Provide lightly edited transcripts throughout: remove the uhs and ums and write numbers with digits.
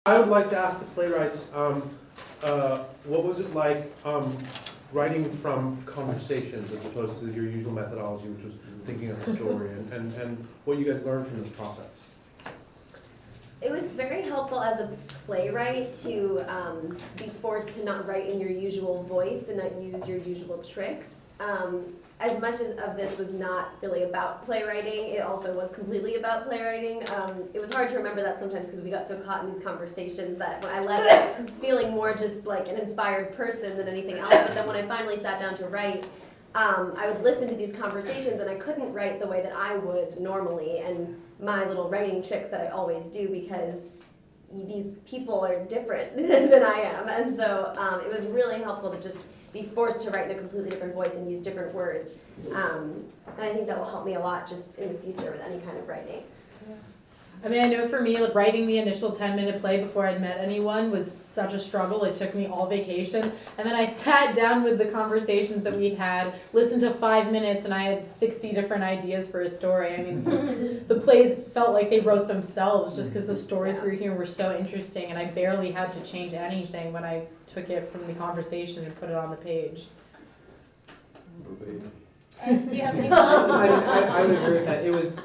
I would like to ask the playwrights, what was it like writing from conversations as opposed to your usual methodology, which was thinking of a story, and what you guys learned from this process? It was very helpful as a playwright to be forced to not write in your usual voice and not use your usual tricks. As much as of this was not really about playwriting, it also was completely about playwriting. It was hard to remember that sometimes because we got so caught in these conversations that when I left feeling more just like an inspired person than anything else. But then when I finally sat down to write, I would listen to these conversations and I couldn't write the way that I would normally, and my little writing tricks that I always do, because these people are different than I am. And so it was really helpful to just be forced to write in a completely different voice and use different words. And I think that will help me a lot just in the future with any kind of writing. I mean, I know for me, like, writing the initial 10-minute play before I'd met anyone was such a struggle. It took me all vacation. And then I sat down with the conversations that we'd had, listened to 5 minutes, and I had 60 different ideas for a story. I mean, the plays felt like they wrote themselves just because the stories we were hearing were so interesting, and I barely had to change anything when I took it from the conversation and put it on the page. And do you have any thoughts? I would agree with that. It was,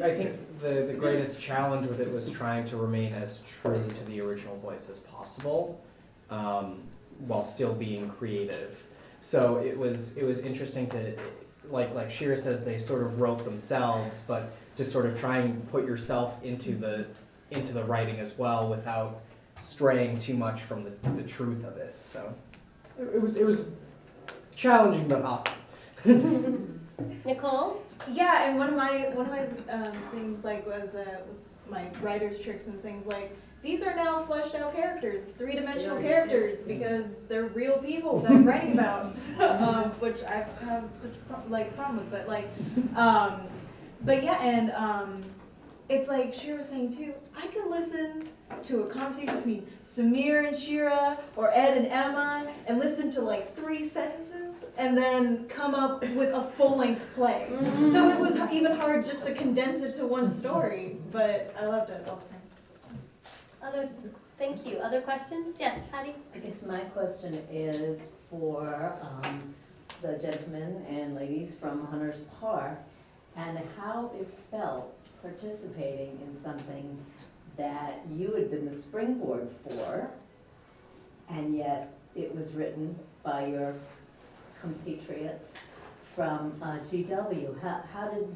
I think the greatest challenge with it was trying to remain as true to the original voice as possible, while still being creative. So it was interesting to, like Shira says, they sort of wrote themselves, but to sort of try and put yourself into the writing as well without straying too much from the truth of it. So it was challenging but awesome. Nicole? Yeah, and one of my things like was with my writer's tricks and things like, these are now fleshed out characters, three-dimensional characters, because they're real people that I'm writing about, which I have such a problem with. But yeah, and it's like Shira was saying too. I could listen to a conversation between Samir and Shira, or Ed and Emma, and listen to like 3 sentences, and then come up with a full-length play. Mm-hmm. So it was even hard just to condense it to one story, but I loved it all the time. Others? Thank you. Other questions? Yes, Patty? I guess my question is for the gentlemen and ladies from Hunters Park, and how it felt participating in something that you had been the springboard for, and yet it was written by your compatriots from GW. How did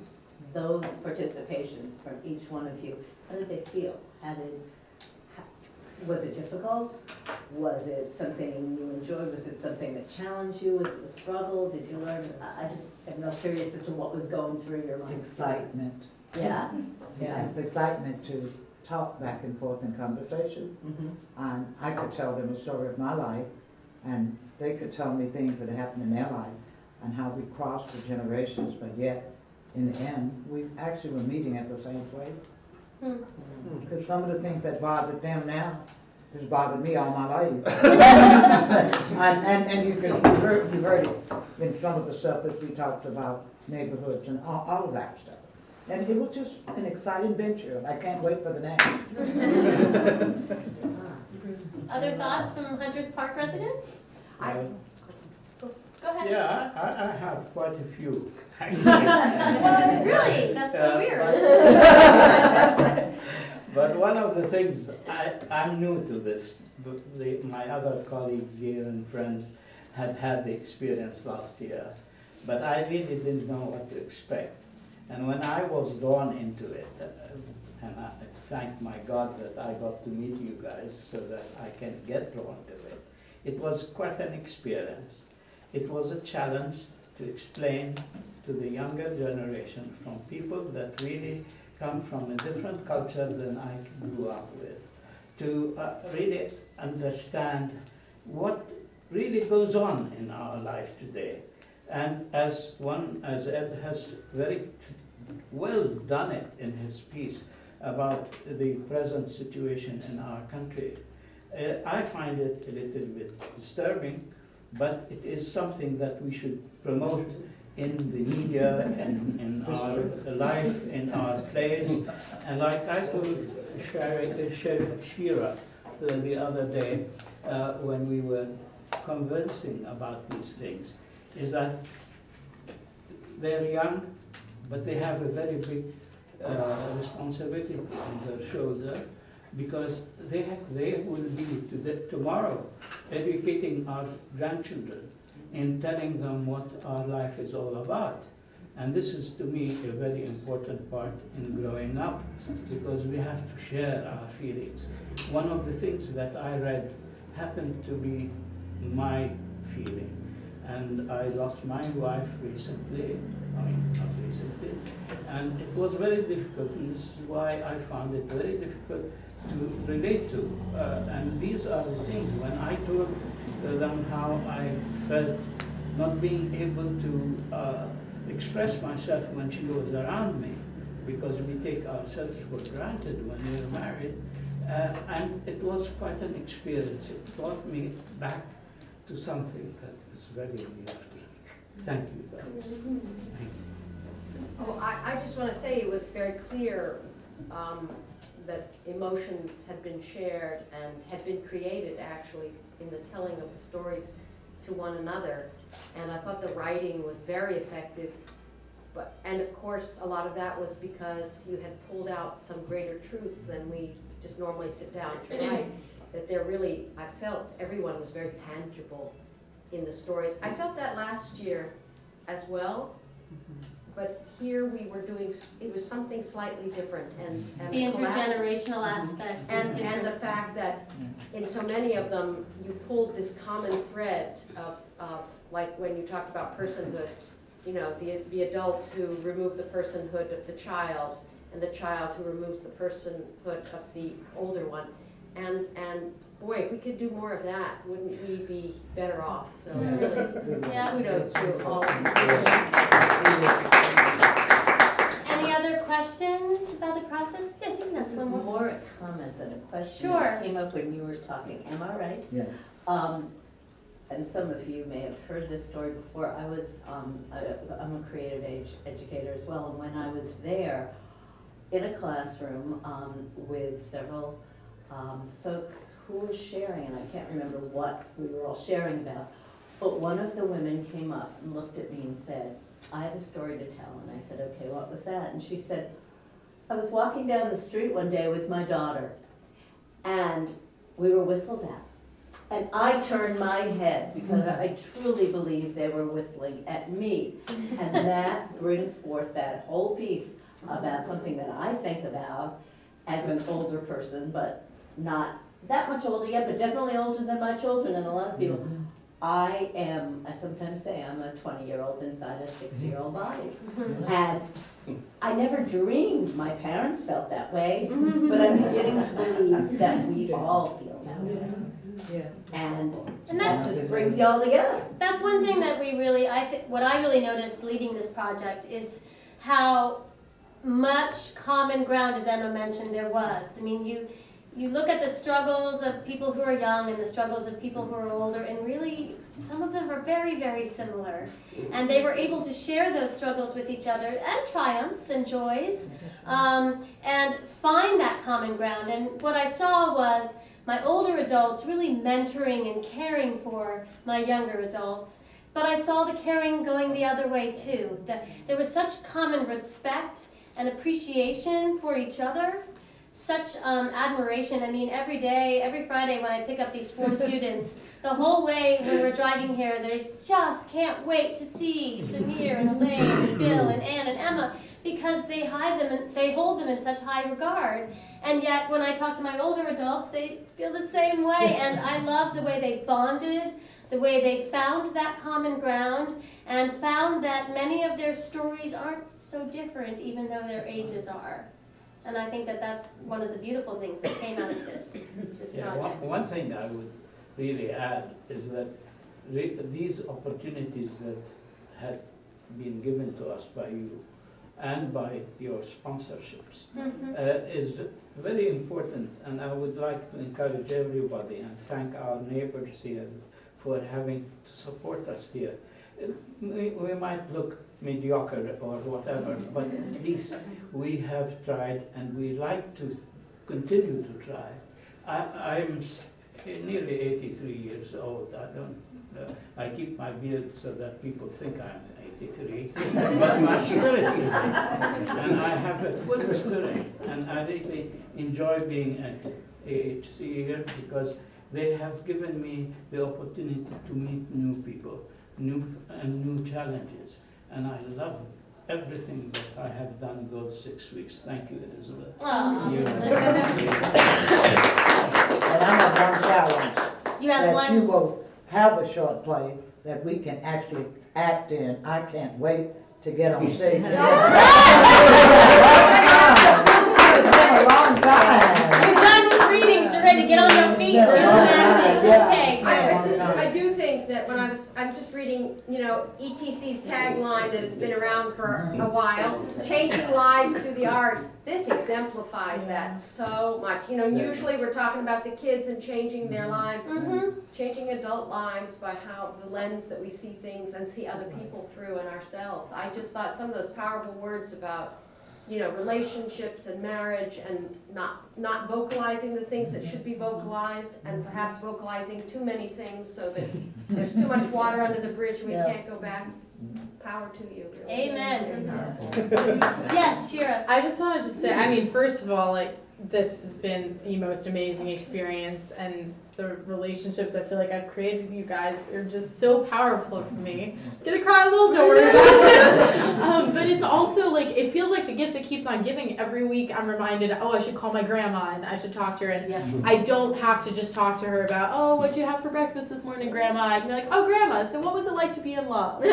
those participations from each one of you, how did they feel? Was it difficult? Was it something you enjoyed? Was it something that challenged you? Was it a struggle? Did you learn? I just am not curious as to what was going through your mind. Excitement. Yeah? Yeah, it's excitement to talk back and forth in conversation. Mm-hmm. And I could tell them a story of my life, and they could tell me things that happened in their life and how we crossed the generations, but yet in the end we actually were meeting at the same place. Because some of the things that bothered them now has bothered me all my life. and you've heard it in some of the stuff that we talked about, neighborhoods and all of that stuff. And it was just an exciting venture. I can't wait for the next. Other thoughts from Hunters Park residents? Go ahead. Yeah, I have quite a few. Well, really? That's so weird. But one of the things, I'm new to this. My other colleagues here and friends had the experience last year. But I really didn't know what to expect. And when I was drawn into it, and I thank my God that I got to meet you guys so that I can get drawn to it, it was quite an experience. It was a challenge to explain to the younger generation from people that really come from a different culture than I grew up with, to really understand what really goes on in our life today. And as Ed has very well done it in his piece about the present situation in our country, I find it a little bit disturbing, but it is something that we should promote in the media and in our life, in our plays. And like I told Shira, the other day when we were conversing about these things, is that they're young, but they have a very big responsibility on their shoulder, because they will be tomorrow educating our grandchildren in telling them what our life is all about. And this is, to me, a very important part in growing up, because we have to share our feelings. One of the things that I read happened to be my feeling. And I lost my wife recently, I mean, not recently, and it was very difficult, and this is why I found it very difficult to relate to. And these are the things, when I told them how I felt not being able to express myself when she was around me, because we take ourselves for granted when we're married, and it was quite an experience. It brought me back to something that is very lovely. Thank you, guys. Oh, I just want to say it was very clear that emotions had been shared and had been created actually in the telling of the stories to one another. And I thought the writing was very effective. And of course, a lot of that was because you had pulled out some greater truths than we just normally sit down to write. That they're really, I felt everyone was very tangible in the stories. I felt that last year as well. But here we were doing, it was something slightly different, and The intergenerational aspect is and different. the fact that in so many of them, you pulled this common thread of like when you talked about personhood, you know, the adults who remove the personhood of the child, and the child who removes the personhood of the older one. And boy, if we could do more of that, wouldn't we be better off? So really, Yeah. kudos to all of you. Any other questions about the process? Yes, you can This ask is one more. more a comment than a question. Sure. It came up when you were talking, am I right? Yes. And some of you may have heard this story before. I'm a creative educator as well, and when I was there in a classroom with several folks who were sharing, and I can't remember what we were all sharing about, but one of the women came up and looked at me and said, I have a story to tell. And I said, okay, what was that? And she said, I was walking down the street one day with my daughter, and we were whistled at. And I turned my head because I truly believe they were whistling at me. And that brings forth that whole piece about something that I think about as an older person, but not that much older yet, but definitely older than my children and a lot of people. I sometimes say I'm a 20-year-old inside a 60-year-old body. And I never dreamed my parents felt that way, but I'm beginning to believe that we all feel that way. And And that just brings you all together. That's one thing that we really, what I really noticed leading this project is how much common ground, as Emma mentioned, there was. I mean, you look at the struggles of people who are young and the struggles of people who are older, and really some of them are very, very similar. And they were able to share those struggles with each other, and triumphs and joys, and find that common ground. And what I saw was my older adults really mentoring and caring for my younger adults. But I saw the caring going the other way too. That there was such common respect and appreciation for each other, such admiration. I mean, every day, every Friday when I pick up these 4 students, the whole way when we're driving here, they just can't wait to see Samir and Elaine and Bill and Ann and Emma, because they hold them in such high regard. And yet, when I talk to my older adults, they feel the same way. And I love the way they bonded, the way they found that common ground, and found that many of their stories aren't so different, even though their ages are. And I think that that's one of the beautiful things that came out of this project. One thing I would really add is that these opportunities that had been given to us by you and by your sponsorships is very important, and I would like to encourage everybody and thank our neighbors here for having to support us here. We might look mediocre or whatever, but at least we have tried, and we like to continue to try. I'm nearly 83 years old. I keep my beard so that people think I'm 83, but my spirit is it. And I have a full spirit, and I really enjoy being at AHC here because they have given me the opportunity to meet new people, new challenges, and I love everything that I have done those 6 weeks. Thank you, Elizabeth. Aw. And I have one challenge, You have that you one, will have a short play that we can actually act in. I can't wait to get on stage. It's been a long time. you're done with readings, you're ready to get on your feet. Yeah. You're acting. Yeah. Okay, good. I do think that when I'm just reading, ETC's tagline that has been around for a while, changing lives through the arts, this exemplifies that so much. Usually we're talking about the kids and changing their lives, changing adult lives by how the lens that we see things and see other people through and ourselves. I just thought some of those powerful words about relationships and marriage and not vocalizing the things that should be vocalized and perhaps vocalizing too many things so that there's too much water under the bridge and we can't go back. Power to you. Really. Amen. Yes, Shira. I just wanted to say, first of all, this has been the most amazing experience, and the relationships I feel like I've created with you guys are just so powerful for me. Gonna cry a little, don't worry about it. But it's also it feels like the gift that keeps on giving. Every week I'm reminded, I should call my grandma and I should talk to her, and I don't have to just talk to her about, what'd you have for breakfast this morning, Grandma? I can be like, oh, Grandma, so what was it like to be in love? It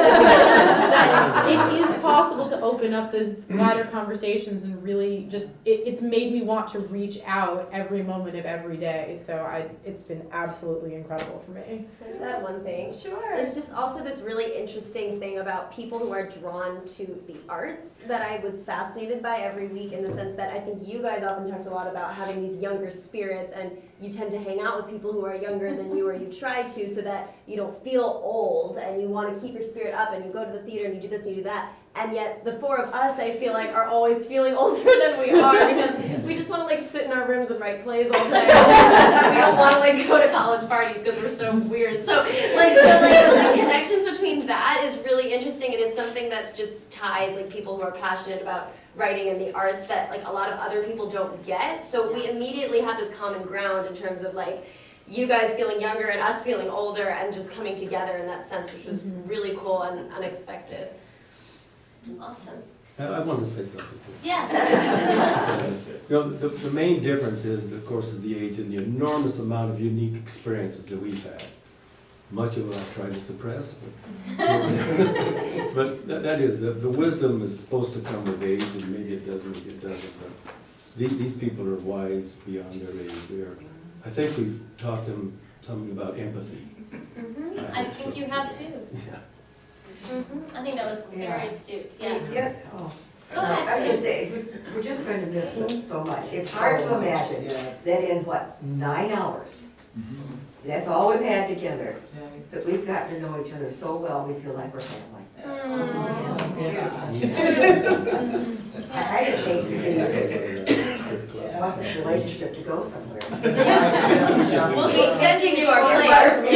is possible to open up those wider conversations and really just, it's made me want to reach out every moment of every day. So it's been absolutely incredible for me. Can I just add one thing? Sure. There's just also this really interesting thing about people who are drawn to the arts that I was fascinated by every week, in the sense that I think you guys often talked a lot about having these younger spirits, and you tend to hang out with people who are younger than you, or you try to, so that you don't feel old and you want to keep your spirit up, and you go to the theater and you do this and you do that. And yet the four of us, I feel like, are always feeling older than we are, because we just want to sit in our rooms and write plays all day. We don't want to go to college parties because we're so weird. So the connections between that is really interesting, and it's something that's just ties people who are passionate about writing and the arts that a lot of other people don't get. So we immediately have this common ground in terms of you guys feeling younger and us feeling older, and just coming together in that sense, which was really cool and unexpected. Awesome. I want to say something too. Yes. The main difference is, of course, is the age and the enormous amount of unique experiences that we've had. Much of it I try to suppress, but that is, the wisdom is supposed to come with age, and maybe it does, maybe it doesn't, but these people are wise beyond their age. I think we've taught them something about empathy. I think you have too. Yeah. I think that was very astute, yes. Yeah. Go ahead, I was please. gonna say, we're just going to miss them so much. It's hard to imagine that in 9 hours, that's all we've had together, that we've gotten to know each other so well, we feel like we're family. I just hate to see want this relationship to go somewhere. We'll keep sending you our players. We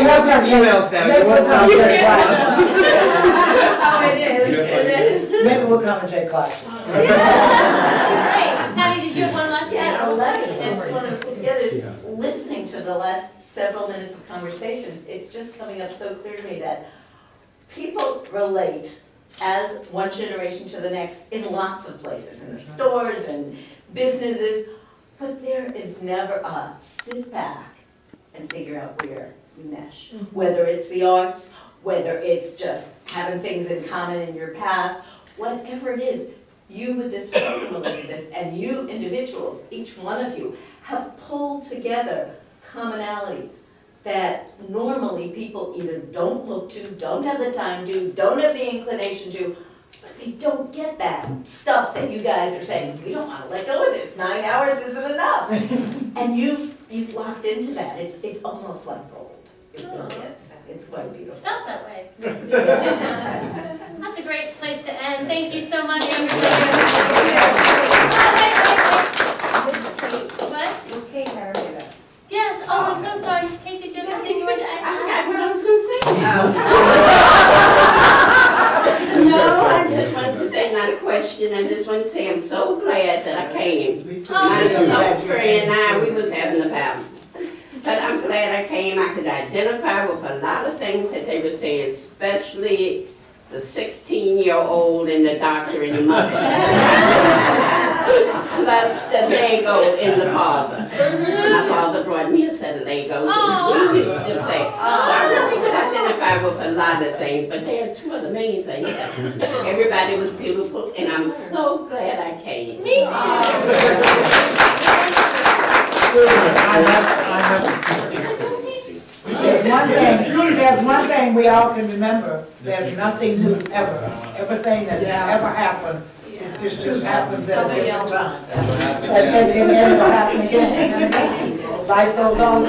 have your emails now. You want some class? That's how it is. Maybe we'll come and take classes. Great. Patty, did you have one last thing? Yeah, I just want to put together, listening to the last several minutes of conversations, it's just coming up so clear to me that people relate as one generation to the next in lots of places, in the stores and businesses, but there is never a sit back and figure out where you mesh. Whether it's the arts, whether it's just having things in common in your past, whatever it is, you with this program, Elizabeth, and you individuals, each one of you, have pulled together commonalities that normally people either don't look to, don't have the time to, don't have the inclination to, but they don't get that stuff that you guys are saying, we don't want to let go of this, 9 hours isn't enough. And you've locked into that. It's almost like gold. It really is. It's quite It's beautiful. felt that way. That's a great place to end. Thank you so much, everybody. old friend and I, we was having a battle. But I'm glad I came. I could identify with a lot of things that they were saying, especially the 16-year-old and the doctor and the mother. Plus the Lego and the father. My father brought me a set of Legos and we used to play. So I really could identify with a lot of things, but there are two of the main things. Everybody was beautiful and I'm so glad I came. Me There's one thing we all can remember, there's nothing new ever. Everything that ever happened, it just happens at a different time. And it never happen again. Life goes on.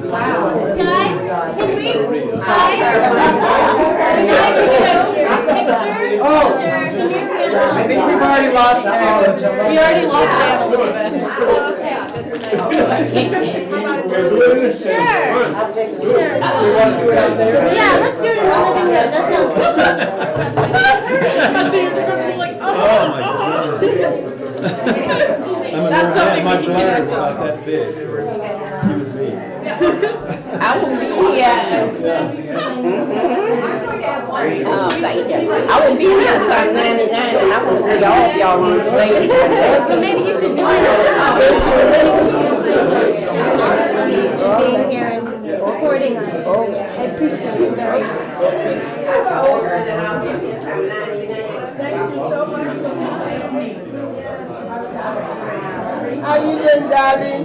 Wow. Guys, can we, picture? Oh. I think we've already lost Alice. We already lost Anne Elizabeth. Sure. I'll take it. Sure. We want to do it out there? Yeah, let's do it in the living room, that sounds good. I see you're gonna be like, Oh, my goodness. That's something we can connect about on. that big, so excuse me. I will be here. Oh, thank you. I will be here until I'm 99 and I want to see all of y'all on stage. But maybe you should join us. Being here and supporting us. I appreciate it very much. I told her that I'll be here until I'm 99. Thank you so much. How you doing, darling?